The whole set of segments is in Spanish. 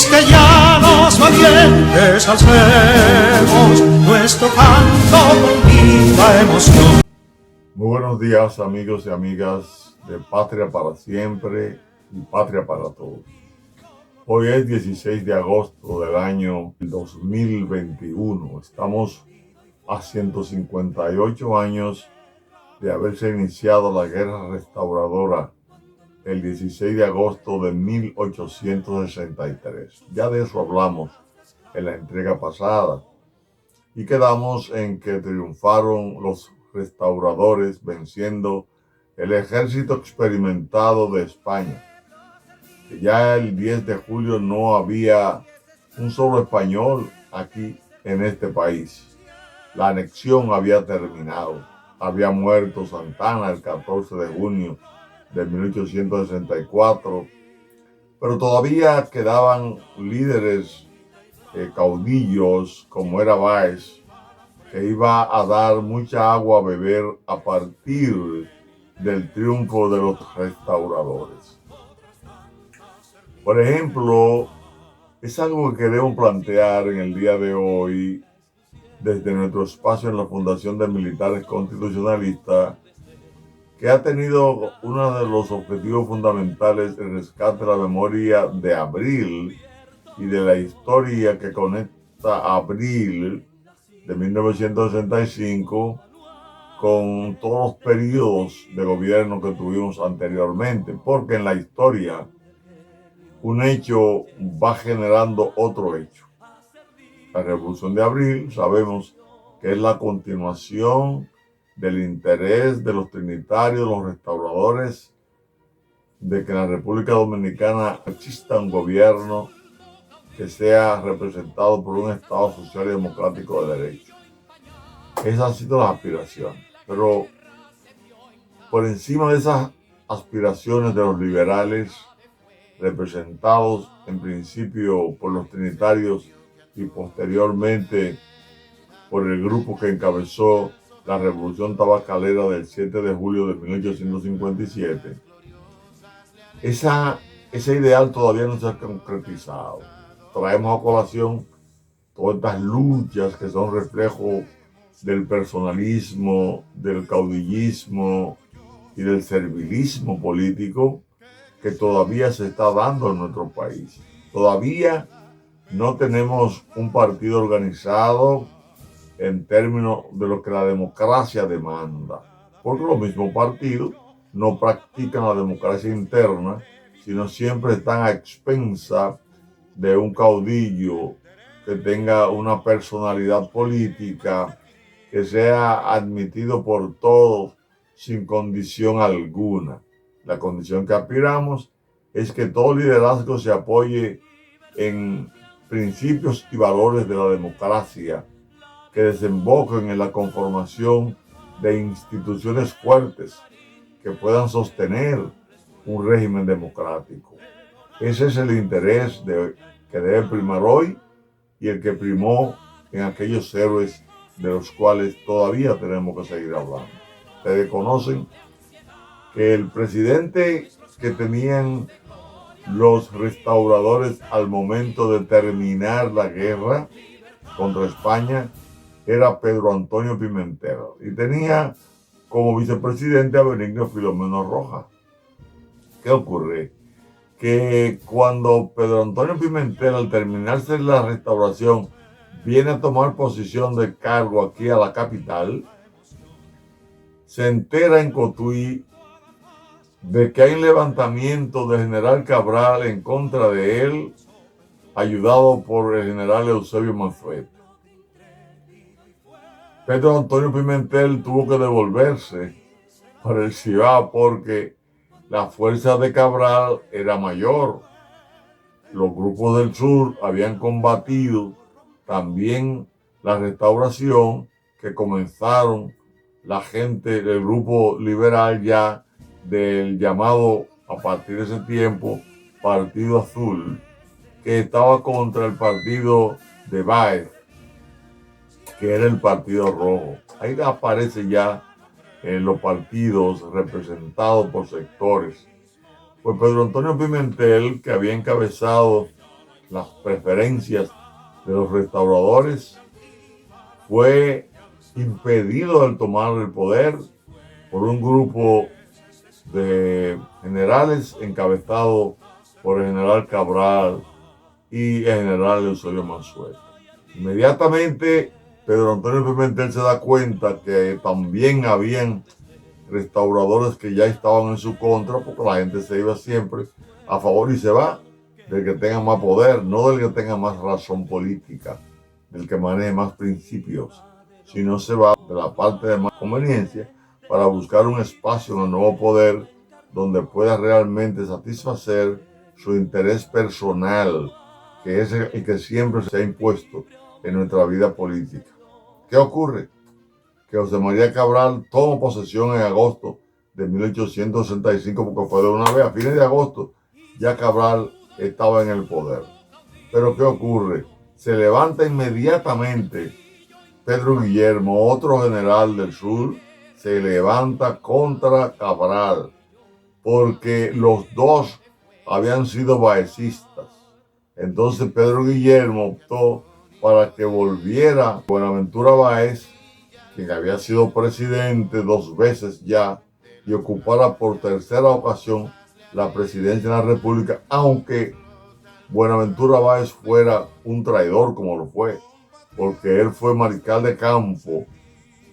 cristellanos valientes, alcemos nuestro canto con viva emoción. Muy buenos días, amigos y amigas de Patria para Siempre y Patria para Todos. Hoy es 16 de agosto del año 2021. Estamos a 158 años de haberse iniciado la Guerra Restauradora el 16 de agosto de 1863. Ya de eso hablamos en la entrega pasada y quedamos en que triunfaron los restauradores venciendo el ejército experimentado de España. Que ya el 10 de julio no había un solo español aquí en este país. La anexión había terminado. Había muerto Santana el 14 de junio de 1864, pero todavía quedaban líderes, caudillos como era Báez, que iba a dar mucha agua a beber a partir del triunfo de los restauradores. Por ejemplo, es algo que queremos plantear en el día de hoy desde nuestro espacio en la Fundación de Militares Constitucionalistas, que ha tenido uno de los objetivos fundamentales el rescate de la memoria de Abril y de la historia que conecta a Abril de 1965 con todos los periodos de gobierno que tuvimos anteriormente, porque en la historia un hecho va generando otro hecho. La Revolución de Abril sabemos que es la continuación del interés de los trinitarios, los restauradores, de que en la República Dominicana exista un gobierno que sea representado por un Estado social y democrático de derecho. Esas han sido las aspiraciones, pero por encima de esas aspiraciones de los liberales, representados en principio por los trinitarios y posteriormente por el grupo que encabezó la Revolución Tabacalera del 7 de julio de 1857, ese ideal todavía no se ha concretizado. Traemos a colación todas estas luchas que son reflejo del personalismo, del caudillismo y del servilismo político que todavía se está dando en nuestro país. Todavía no tenemos un partido organizado en términos de lo que la democracia demanda, porque los mismos partidos no practican la democracia interna, sino siempre están a expensa de un caudillo que tenga una personalidad política, que sea admitido por todos sin condición alguna. La condición que aspiramos es que todo liderazgo se apoye en principios y valores de la democracia, que desemboquen en la conformación de instituciones fuertes que puedan sostener un régimen democrático. Ese es el interés que debe primar hoy y el que primó en aquellos héroes de los cuales todavía tenemos que seguir hablando. Ustedes conocen que el presidente que tenían los restauradores al momento de terminar la guerra contra España era Pedro Antonio Pimentel y tenía como vicepresidente a Benigno Filomeno Rojas. ¿Qué ocurre? Que cuando Pedro Antonio Pimentel, al terminarse la restauración, viene a tomar posición de cargo aquí a la capital, se entera en Cotuí de que hay un levantamiento del general Cabral en contra de él, ayudado por el general Eusebio Mansueto. Pedro Antonio Pimentel tuvo que devolverse para el Cibao porque la fuerza de Cabral era mayor. Los grupos del sur habían combatido también la restauración que comenzaron la gente del grupo liberal ya del llamado a partir de ese tiempo Partido Azul, que estaba contra el partido de Báez, que era el Partido Rojo. Ahí aparece ya los partidos representados por sectores. Pues Pedro Antonio Pimentel, que había encabezado las preferencias de los restauradores, fue impedido al tomar el poder por un grupo de generales encabezado por el general Cabral y el general Eusebio Mansueto. Inmediatamente Pedro Antonio Pimentel se da cuenta que también habían restauradores que ya estaban en su contra, porque la gente se iba siempre a favor y se va del que tenga más poder, no del que tenga más razón política, del que maneje más principios, sino se va de la parte de más conveniencia para buscar un espacio en el nuevo poder donde pueda realmente satisfacer su interés personal, que es el que siempre se ha impuesto en nuestra vida política. ¿Qué ocurre? Que José María Cabral toma posesión en agosto de 1865, porque fue de una vez, a fines de agosto, ya Cabral estaba en el poder. Pero ¿qué ocurre? Se levanta inmediatamente Pedro Guillermo, otro general del sur, se levanta contra Cabral, porque los dos habían sido baecistas. Entonces Pedro Guillermo optó para que volviera Buenaventura Báez, quien había sido presidente 2 veces ya, y ocupara por tercera ocasión la presidencia de la República, aunque Buenaventura Báez fuera un traidor como lo fue, porque él fue mariscal de campo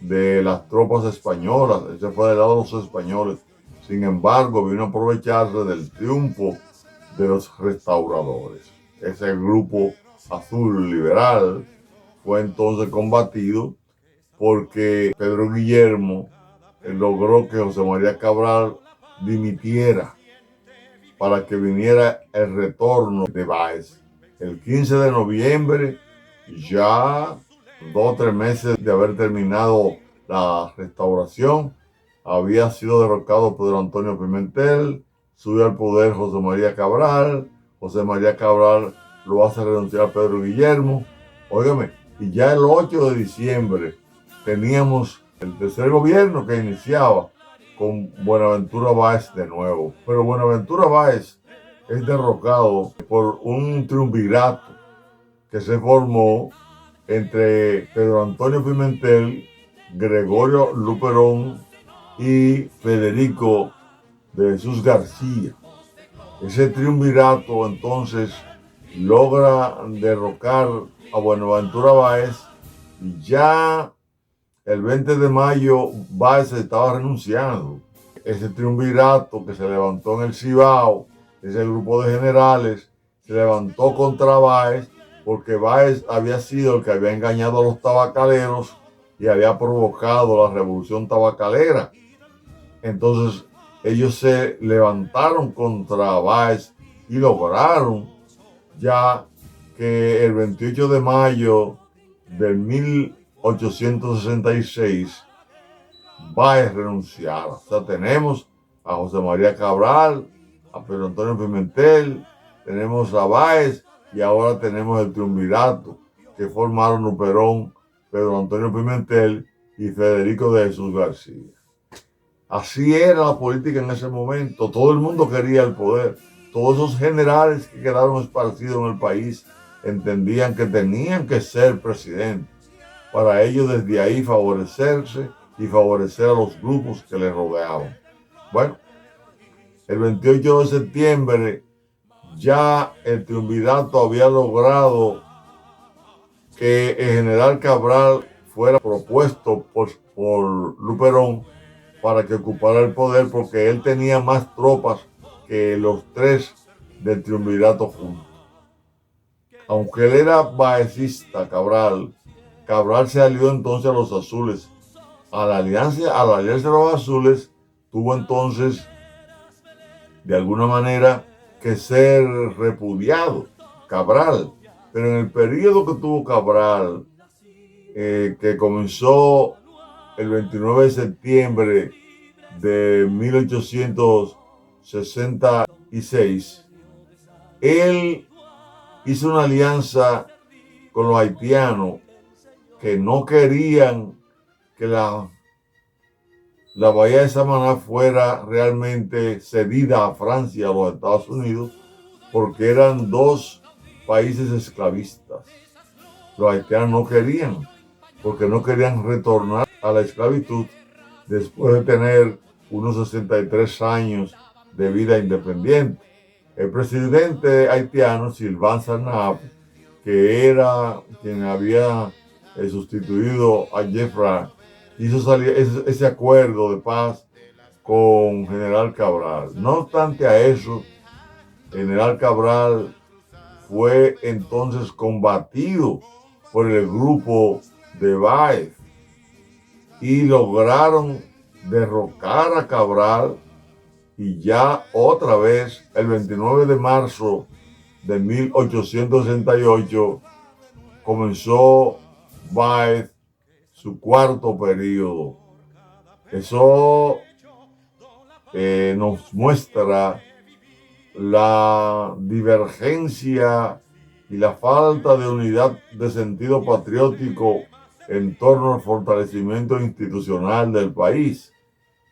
de las tropas españolas, él se fue del lado de los españoles. Sin embargo, vino a aprovecharse del triunfo de los restauradores. Ese grupo azul liberal fue entonces combatido porque Pedro Guillermo logró que José María Cabral dimitiera para que viniera el retorno de Báez. El 15 de noviembre, ya 2 o 3 meses de haber terminado la restauración, había sido derrocado Pedro Antonio Pimentel, subió al poder José María Cabral lo hace renunciar a Pedro Guillermo. Óigame, y ya el 8 de diciembre teníamos el tercer gobierno que iniciaba con Buenaventura Báez de nuevo. Pero Buenaventura Báez es derrocado por un triunvirato que se formó entre Pedro Antonio Pimentel, Gregorio Luperón y Federico de Jesús García. Ese triunvirato entonces logra derrocar a Buenaventura Báez y ya el 20 de mayo Báez estaba renunciando. Ese triunvirato que se levantó en el Cibao, ese grupo de generales, se levantó contra Báez porque Báez había sido el que había engañado a los tabacaleros y había provocado la revolución tabacalera. Entonces ellos se levantaron contra Báez y lograron ya que el 28 de mayo de 1866 Báez renunciara. O sea, tenemos a José María Cabral, a Pedro Antonio Pimentel, tenemos a Báez y ahora tenemos el triunvirato que formaron Luperón, Pedro Antonio Pimentel y Federico de Jesús García. Así era la política en ese momento. Todo el mundo quería el poder. Todos esos generales que quedaron esparcidos en el país entendían que tenían que ser presidentes para ellos desde ahí favorecerse y favorecer a los grupos que les rodeaban. Bueno, el 28 de septiembre ya el triunvirato había logrado que el general Cabral fuera propuesto por Luperón para que ocupara el poder, porque él tenía más tropas que los 3 del triunvirato juntos. Aunque él era baecista, Cabral se alió entonces a los azules. Al aliarse a los azules, tuvo entonces de alguna manera que ser repudiado Cabral. Pero en el periodo que tuvo Cabral, que comenzó el 29 de septiembre de 1866, él hizo una alianza con los haitianos que no querían que la bahía de Samaná fuera realmente cedida a Francia, a los Estados Unidos, porque eran 2 países esclavistas. Los haitianos no querían, porque no querían retornar a la esclavitud después de tener unos 63 años de vida independiente. El presidente haitiano, Sylvain Sarnap, que era quien había sustituido a Jeffra, hizo salir ese acuerdo de paz con General Cabral. No obstante a eso, General Cabral fue entonces combatido por el grupo de Báez y lograron derrocar a Cabral, y ya otra vez el 29 de marzo de 1868 comenzó Báez su cuarto periodo. Eso nos muestra la divergencia y la falta de unidad de sentido patriótico en torno al fortalecimiento institucional del país.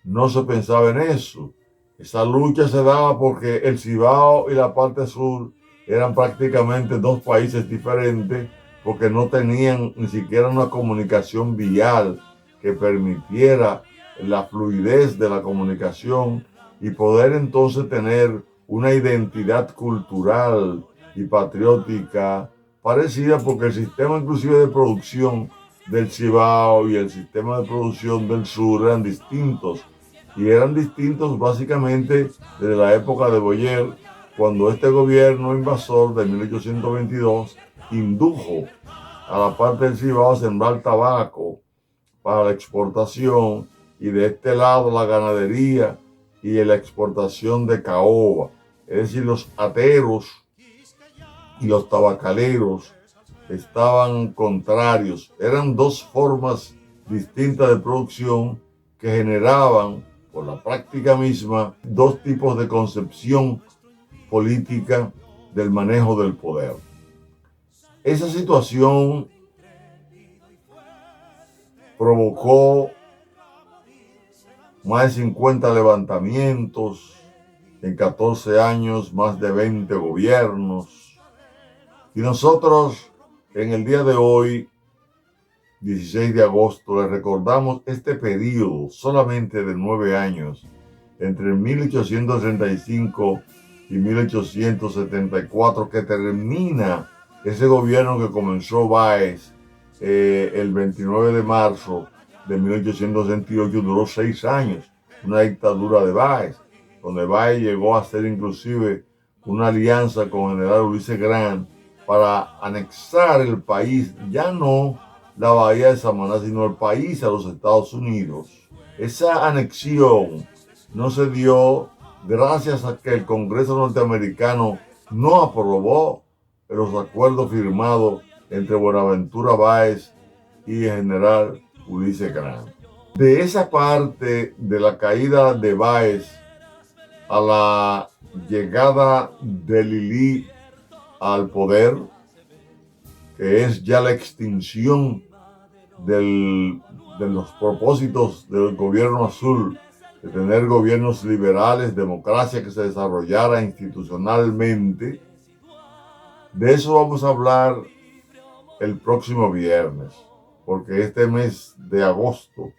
No se pensaba en eso. Esa lucha se daba porque el Cibao y la parte sur eran prácticamente dos países diferentes, porque no tenían ni siquiera una comunicación vial que permitiera la fluidez de la comunicación y poder entonces tener una identidad cultural y patriótica parecida, porque el sistema inclusive de producción del Cibao y el sistema de producción del sur eran distintos, y eran distintos básicamente desde la época de Boyer, cuando este gobierno invasor de 1822 indujo a la parte del Cibao a sembrar tabaco para la exportación, y de este lado la ganadería y la exportación de caoba. Es decir, los ateros y los tabacaleros estaban contrarios. Eran dos formas distintas de producción que generaban, por la práctica misma, dos tipos de concepción política del manejo del poder. Esa situación provocó más de 50 levantamientos, en 14 años más de 20 gobiernos. Y nosotros en el día de hoy, 16 de agosto, le recordamos este periodo solamente de 9 años, entre 1835 y 1874, que termina ese gobierno que comenzó Báez el 29 de marzo de 1868, duró 6 años, una dictadura de Báez, donde Báez llegó a hacer inclusive una alianza con el general Ulises Grant para anexar el país, ya no la bahía de Samaná, sino el país a los Estados Unidos. Esa anexión no se dio gracias a que el Congreso norteamericano no aprobó los acuerdos firmados entre Buenaventura Báez y el general Ulises Grant. De esa parte de la caída de Báez a la llegada de Lili al poder, que es ya la extinción de los propósitos del gobierno azul, de tener gobiernos liberales, democracia que se desarrollara institucionalmente. De eso vamos a hablar el próximo viernes, porque este mes de agosto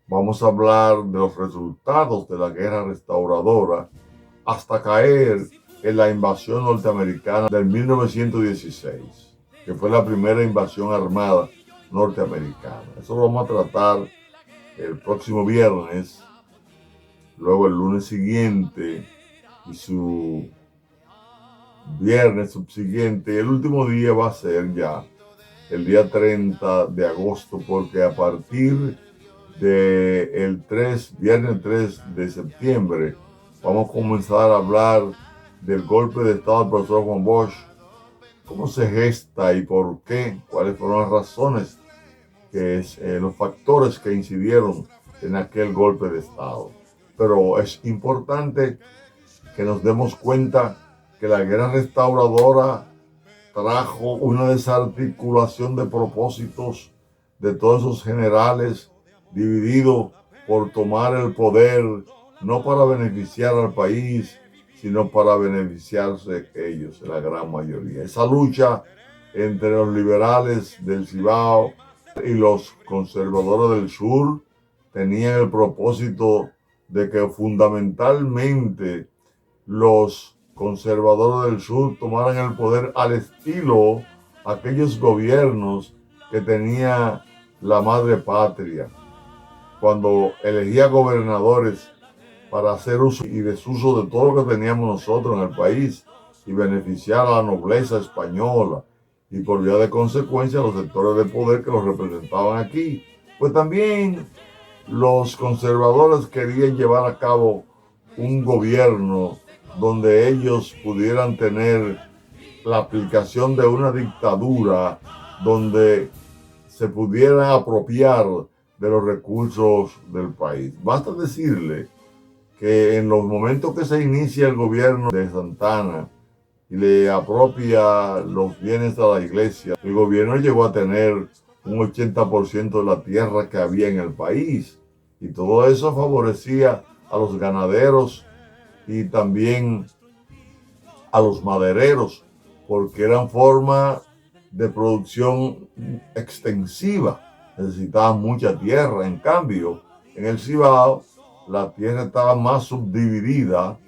vamos a hablar de los resultados de la guerra restauradora hasta caer en la invasión norteamericana del 1916, que fue la primera invasión armada norteamericana. Eso lo vamos a tratar el próximo viernes, luego el lunes siguiente y su viernes subsiguiente. El último día va a ser ya el día 30 de agosto, porque a partir del viernes 3 de septiembre, vamos a comenzar a hablar del golpe de Estado del profesor Juan Bosch, cómo se gesta y por qué, cuáles fueron las razones, los factores que incidieron en aquel golpe de Estado. Pero es importante que nos demos cuenta que la guerra restauradora trajo una desarticulación de propósitos de todos esos generales divididos por tomar el poder, no para beneficiar al país, sino para beneficiarse ellos, la gran mayoría. Esa lucha entre los liberales del Cibao y los conservadores del sur tenían el propósito de que fundamentalmente los conservadores del sur tomaran el poder al estilo aquellos gobiernos que tenía la madre patria, cuando elegía gobernadores para hacer uso y desuso de todo lo que teníamos nosotros en el país y beneficiar a la nobleza española y por vía de consecuencia a los sectores de poder que los representaban aquí. Pues también los conservadores querían llevar a cabo un gobierno donde ellos pudieran tener la aplicación de una dictadura donde se pudieran apropiar de los recursos del país. Basta decirle que en los momentos que se inicia el gobierno de Santana y le apropia los bienes a la iglesia, el gobierno llegó a tener un 80% de la tierra que había en el país, y todo eso favorecía a los ganaderos y también a los madereros, porque eran formas de producción extensiva, necesitaban mucha tierra. En cambio, en el Cibao la tierra estaba más subdividida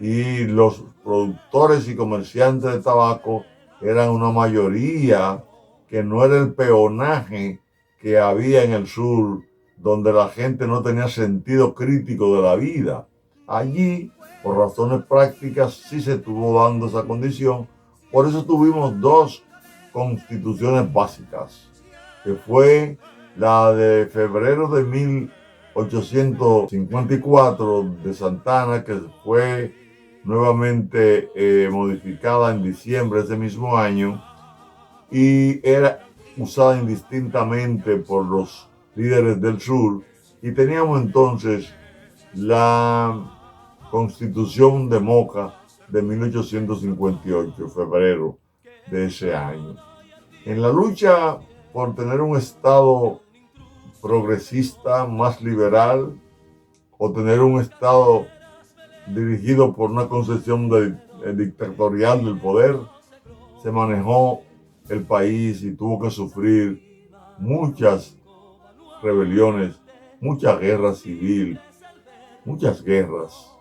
y los productores y comerciantes de tabaco eran una mayoría que no era el peonaje que había en el sur, donde la gente no tenía sentido crítico de la vida. Allí, por razones prácticas, sí se estuvo dando esa condición. Por eso tuvimos dos constituciones básicas, que fue la de febrero de 1854 de Santana, que fue nuevamente modificada en diciembre de ese mismo año y era usada indistintamente por los líderes del sur. Y teníamos entonces la Constitución de Moca de 1858, febrero de ese año. En la lucha por tener un Estado progresista, más liberal, o tener un Estado dirigido por una concepción dictatorial del poder, se manejó el país y tuvo que sufrir muchas rebeliones, mucha guerra civil, muchas guerras.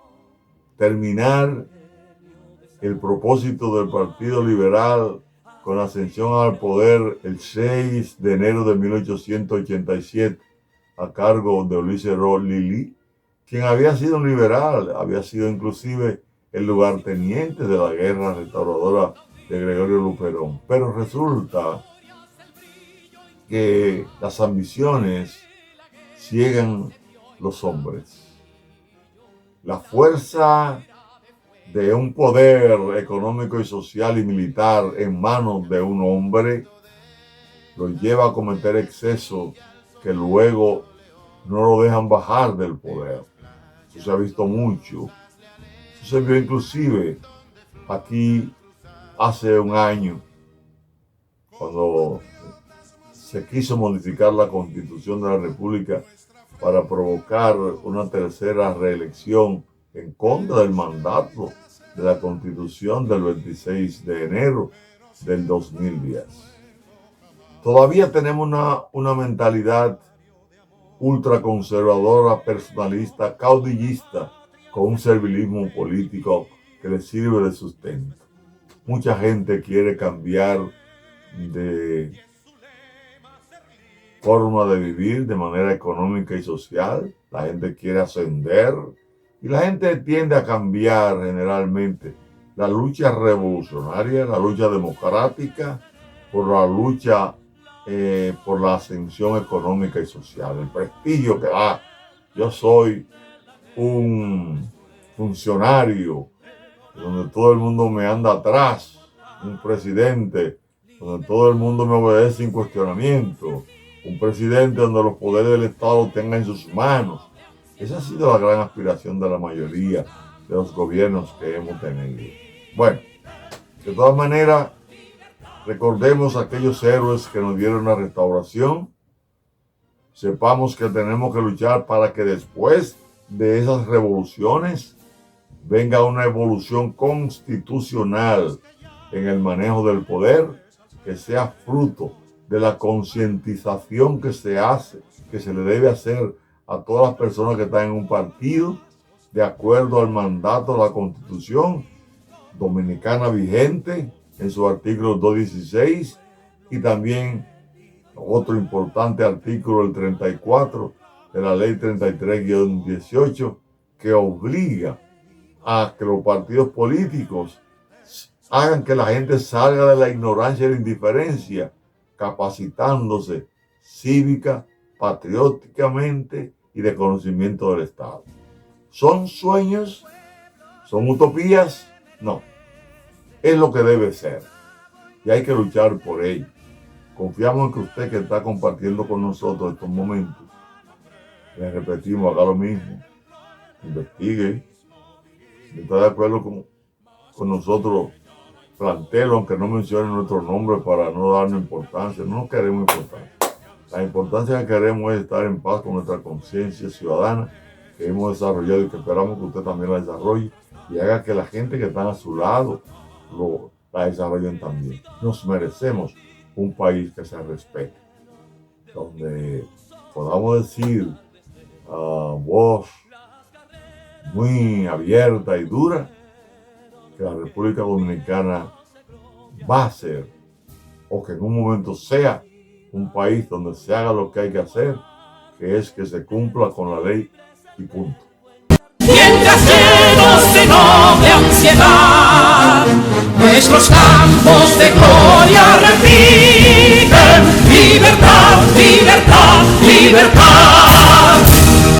Terminar el propósito del Partido Liberal con la ascensión al poder el 6 de enero de 1887 a cargo de Ulises Lili, quien había sido un liberal, había sido inclusive el lugarteniente de la guerra restauradora de Gregorio Luperón. Pero resulta que las ambiciones ciegan los hombres. La fuerza de un poder económico y social y militar en manos de un hombre lo lleva a cometer excesos que luego no lo dejan bajar del poder. Eso se ha visto mucho. Eso se vio inclusive aquí hace un año, cuando se quiso modificar la Constitución de la República para provocar una tercera reelección en contra del mandato de la Constitución del 26 de enero del 2010. Todavía tenemos una mentalidad ultraconservadora, personalista, caudillista, con un servilismo político que le sirve de sustento. Mucha gente quiere cambiar de forma de vivir de manera económica y social. La gente quiere ascender y la gente tiende a cambiar generalmente la lucha revolucionaria, la lucha democrática, por la lucha por la ascensión económica y social, el prestigio que da. Yo soy un funcionario donde todo el mundo me anda atrás, un presidente donde todo el mundo me obedece sin cuestionamiento, un presidente donde los poderes del Estado tengan en sus manos. Esa ha sido la gran aspiración de la mayoría de los gobiernos que hemos tenido. Bueno, de todas maneras, recordemos a aquellos héroes que nos dieron la restauración. Sepamos que tenemos que luchar para que después de esas revoluciones venga una evolución constitucional en el manejo del poder que sea fruto de la concientización que se hace, que se le debe hacer a todas las personas que están en un partido, de acuerdo al mandato de la Constitución Dominicana vigente en su artículo 216 y también otro importante artículo, el 34 de la ley 33-18, que obliga a que los partidos políticos hagan que la gente salga de la ignorancia y la indiferencia, capacitándose cívica, patrióticamente y de conocimiento del Estado. ¿Son sueños? ¿Son utopías? No. Es lo que debe ser. Y hay que luchar por ello. Confiamos en que usted que está compartiendo con nosotros estos momentos, les repetimos, haga lo mismo. Investigue. Si está de acuerdo con nosotros, plantéelo, aunque no mencione nuestro nombre para no darnos importancia. No queremos importancia. La importancia que queremos es estar en paz con nuestra conciencia ciudadana que hemos desarrollado y que esperamos que usted también la desarrolle y haga que la gente que está a su lado la desarrollen también. Nos merecemos un país que se respete, donde podamos decir a voz muy abierta y dura que la República Dominicana va a ser, o que en un momento sea, un país donde se haga lo que hay que hacer, que es que se cumpla con la ley y punto. Mientras llenos de noble ansiedad, nuestros campos de gloria repiten: libertad, libertad, libertad.